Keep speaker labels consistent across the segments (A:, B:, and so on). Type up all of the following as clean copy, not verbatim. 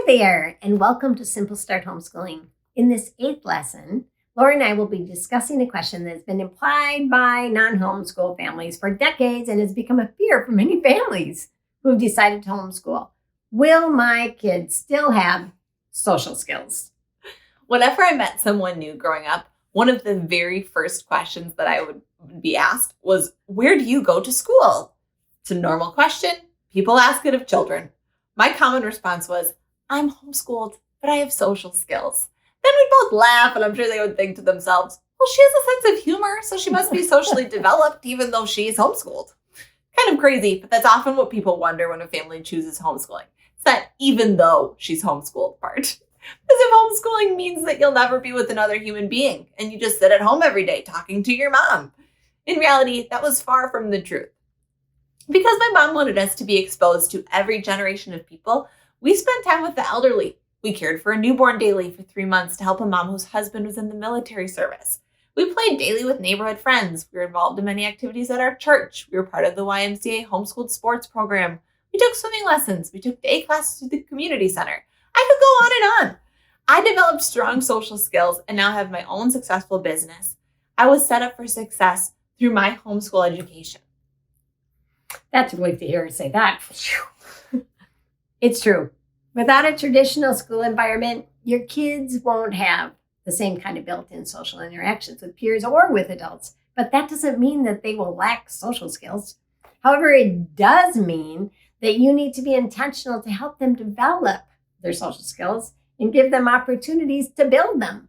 A: there, and welcome to Simple Start Homeschooling. In this 8th lesson, Laura and I will be discussing a question that's been implied by non-homeschool families for decades and has become a fear for many families who have decided to homeschool. Will my kids still have social skills?
B: Whenever I met someone new growing up, one of the very first questions that I would be asked was, where do you go to school? It's a normal question. People ask it of children. My common response was, I'm homeschooled, but I have social skills. Then we'd both laugh, and I'm sure they would think to themselves, well, she has a sense of humor, so she must be socially developed, even though she's homeschooled. Kind of crazy, but that's often what people wonder when a family chooses homeschooling. It's that even though she's homeschooled part. As if homeschooling means that you'll never be with another human being, and you just sit at home every day talking to your mom. In reality, that was far from the truth. Because my mom wanted us to be exposed to every generation of people, we spent time with the elderly. We cared for a newborn daily for 3 months to help a mom whose husband was in the military service. We played daily with neighborhood friends. We were involved in many activities at our church. We were part of the YMCA homeschooled sports program. We took swimming lessons. We took day classes at the community center. I could go on and on. I developed strong social skills and now have my own successful business. I was set up for success through my homeschool education.
A: That's a relief to hear her say that. It's true. Without a traditional school environment, your kids won't have the same kind of built-in social interactions with peers or with adults. But that doesn't mean that they will lack social skills. However, it does mean that you need to be intentional to help them develop their social skills and give them opportunities to build them.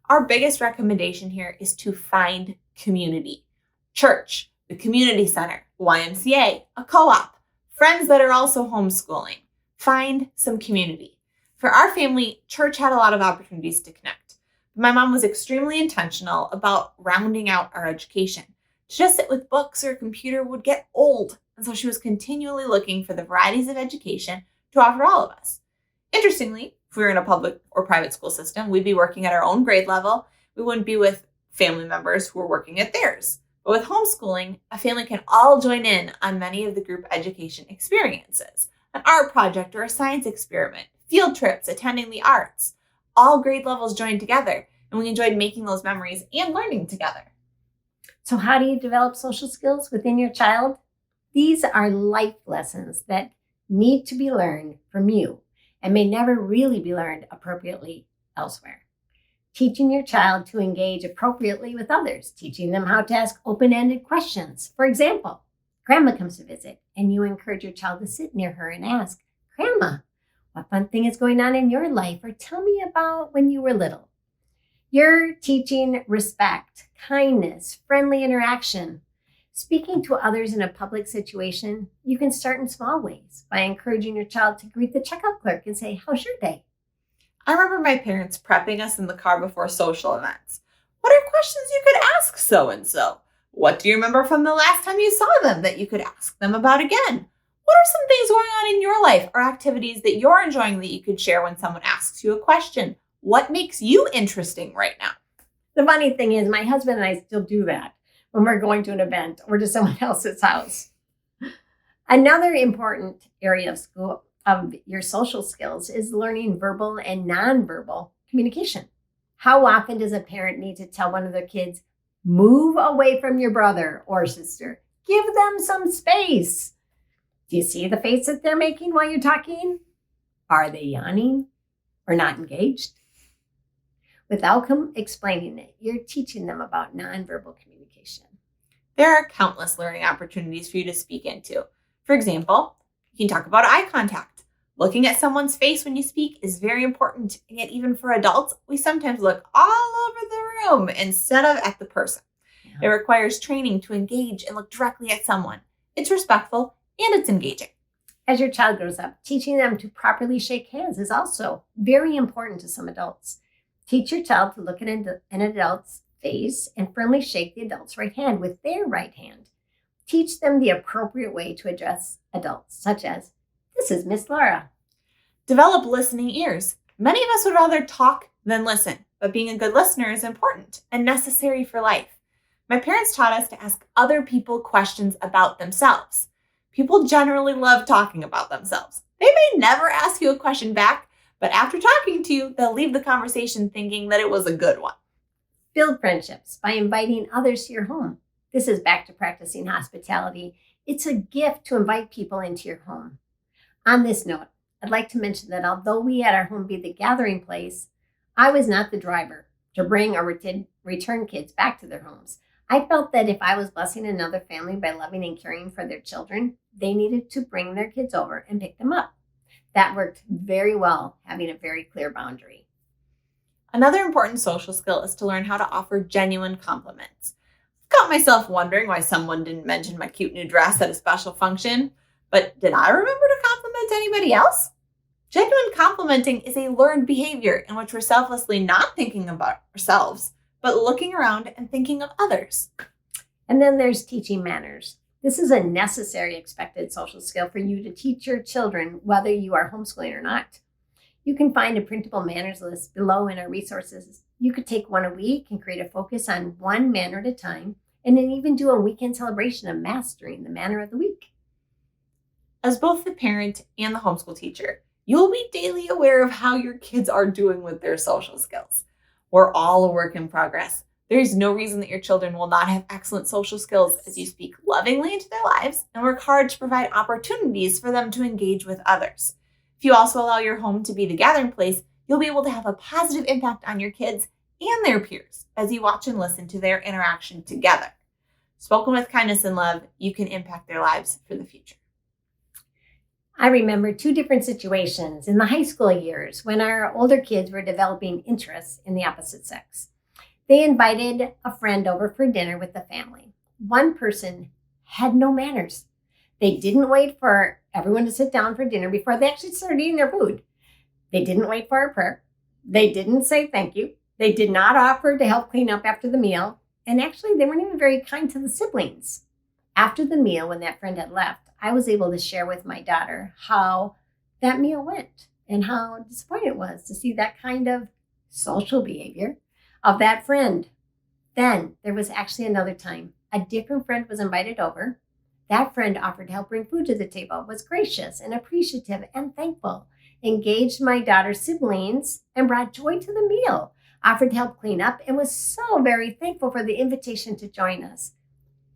B: Our biggest recommendation here is to find community. Church, the community center, YMCA, a co-op, friends that are also homeschooling. Find some community. For our family, church had a lot of opportunities to connect. My mom was extremely intentional about rounding out our education. To just sit with books or a computer would get old, and so she was continually looking for the varieties of education to offer all of us. Interestingly, if we were in a public or private school system, we'd be working at our own grade level. We wouldn't be with family members who were working at theirs. But with homeschooling, a family can all join in on many of the group education experiences. An art project or a science experiment, field trips, attending the arts. All grade levels joined together, and we enjoyed making those memories and learning together.
A: So how do you develop social skills within your child? These are life lessons that need to be learned from you and may never really be learned appropriately elsewhere. Teaching your child to engage appropriately with others, teaching them how to ask open-ended questions. For example, Grandma comes to visit, and you encourage your child to sit near her and ask, Grandma, what fun thing is going on in your life? Or tell me about when you were little. You're teaching respect, kindness, friendly interaction. Speaking to others in a public situation, you can start in small ways by encouraging your child to greet the checkout clerk and say, how's your day?
B: I remember my parents prepping us in the car before social events. What are questions you could ask so-and-so? What do you remember from the last time you saw them that you could ask them about again? What are some things going on in your life or activities that you're enjoying that you could share when someone asks you a question? What makes you interesting right now?
A: The funny thing is, my husband and I still do that when we're going to an event or to someone else's house. Another important area of your social skills is learning verbal and nonverbal communication. How often does a parent need to tell one of their kids, move away from your brother or sister? Give them some space. Do you see the face that they're making while you're talking? Are they yawning or not engaged? Without explaining it, you're teaching them about nonverbal communication.
B: There are countless learning opportunities for you to speak into. For example, you can talk about eye contact. Looking at someone's face when you speak is very important, and yet even for adults, we sometimes look all over the room instead of at the person. Yeah. It requires training to engage and look directly at someone. It's respectful and it's engaging.
A: As your child grows up, teaching them to properly shake hands is also very important to some adults. Teach your child to look at an adult's face and firmly shake the adult's right hand with their right hand. Teach them the appropriate way to address adults, such as, this is Miss Laura.
B: Develop listening ears. Many of us would rather talk than listen, but being a good listener is important and necessary for life. My parents taught us to ask other people questions about themselves. People generally love talking about themselves. They may never ask you a question back, But after talking to you, they'll leave the conversation thinking that it was a good one.
A: Build friendships by inviting others to your home. This is back to practicing hospitality. It's a gift to invite people into your home. On this note, I'd like to mention that although we at our home be the gathering place, I was not the driver to bring or return kids back to their homes. I felt that if I was blessing another family by loving and caring for their children, they needed to bring their kids over and pick them up. That worked very well, having a very clear boundary.
B: Another important social skill is to learn how to offer genuine compliments. I've got myself wondering why someone didn't mention my cute new dress at a special function, but did I remember to compliment anybody else? Genuine complimenting is a learned behavior in which we're selflessly not thinking about ourselves, but looking around and thinking of others.
A: And then there's teaching manners. This is a necessary expected social skill for you to teach your children, whether you are homeschooling or not. You can find a printable manners list below in our resources. You could take one a week and create a focus on one manner at a time, and then even do a weekend celebration of mastering the manner of the week.
B: As both the parent and the homeschool teacher, you'll be daily aware of how your kids are doing with their social skills. We're all a work in progress. There is no reason that your children will not have excellent social skills as you speak lovingly into their lives and work hard to provide opportunities for them to engage with others. If you also allow your home to be the gathering place, you'll be able to have a positive impact on your kids and their peers as you watch and listen to their interaction together. Spoken with kindness and love, you can impact their lives for the future.
A: I remember two different situations in the high school years when our older kids were developing interests in the opposite sex. They invited a friend over for dinner with the family. One person had no manners. They didn't wait for everyone to sit down for dinner before they actually started eating their food. They didn't wait for a prayer. They didn't say thank you. They did not offer to help clean up after the meal. And actually, they weren't even very kind to the siblings. After the meal, when that friend had left, I was able to share with my daughter how that meal went and how disappointed it was to see that kind of social behavior of that friend. Then there was actually another time. A different friend was invited over. That friend offered to help bring food to the table, was gracious and appreciative and thankful, engaged my daughter's siblings and brought joy to the meal, offered to help clean up, and was so very thankful for the invitation to join us.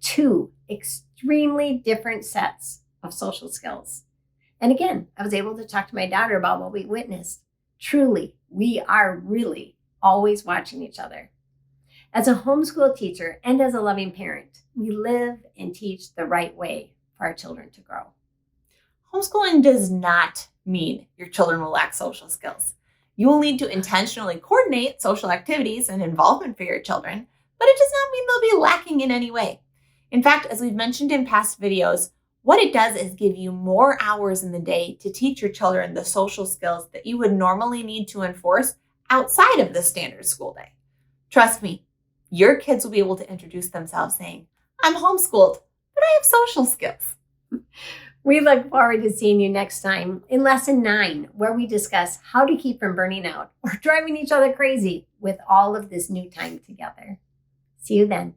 A: Two extremely different sets of social skills. And again, I was able to talk to my daughter about what we witnessed. Truly, we are really always watching each other. As a homeschool teacher and as a loving parent, we live and teach the right way for our children to grow.
B: Homeschooling does not mean your children will lack social skills. You will need to intentionally coordinate social activities and involvement for your children, but it does not mean they'll be lacking in any way. In fact, as we've mentioned in past videos, what it does is give you more hours in the day to teach your children the social skills that you would normally need to enforce outside of the standard school day. Trust me, your kids will be able to introduce themselves saying, I'm homeschooled, but I have social skills.
A: We look forward to seeing you next time in Lesson 9, where we discuss how to keep from burning out or driving each other crazy with all of this new time together. See you then.